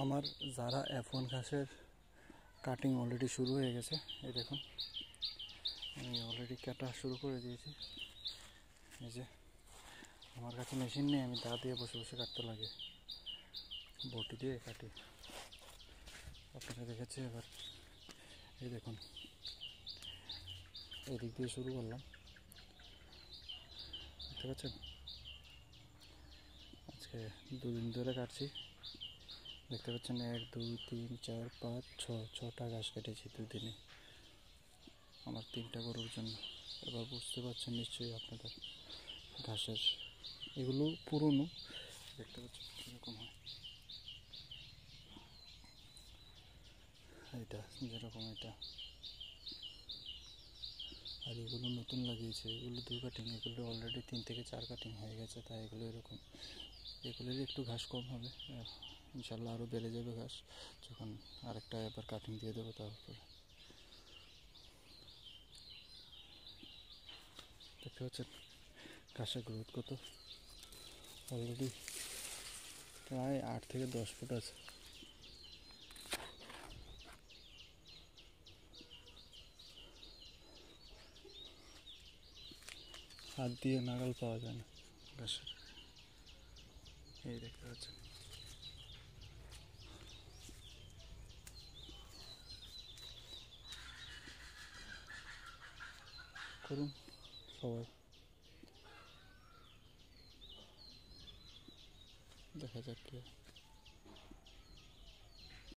আমার যারা F1 ঘাসের কাটিং অলরেডি শুরু হয়ে গেছে। এই দেখুন আমি অলরেডি কাটা শুরু করে দিয়েছি। এই যে আমার কাছে মেশিন নেই, আমি দা দিয়ে বসে বসে কাটতে লাগে, বটি দিয়ে কাটি। আপনারা দেখেছে এবার। এই দেখুন এই দিক দিয়ে শুরু করলাম, দেখতে পাচ্ছেন। আজকে 2 দিন ধরে কাটছি, দেখতে পাচ্ছেন 1 2 3 4 5 6টা ঘাস কেটেছি 2 দিনে আমার 3টা গরুর জন্য। এবার বুঝতে পারছেন নিশ্চয়ই আপনারা, ঘাসের এগুলো পুরনো, দেখতে পাচ্ছেন কীরকম হয়। এটা যেরকম এটা, আর এগুলো নতুন লাগিয়েছে, এগুলো 2 কাটিং, এগুলো অলরেডি 3 থেকে 4 কাটিং হয়ে গেছে, তাই এগুলো এরকম। এগুলোর একটু ঘাস কম হবে, ইনশাল্লাহ আরও বেড়ে যাবে ঘাস যখন আরেকটা এবার কাটিং দিয়ে দেবো। তারপরে দেখতে পাচ্ছেন ঘাসের গ্রোথ কত, অলরেডি প্রায় 8 থেকে 10 ফুট আছে। হাত দিয়ে নাগাল পাওয়া যায় না ঘাসের। এই দেখতে পাচ্ছেন, করুন সবাই, দেখা যাক কি হয়।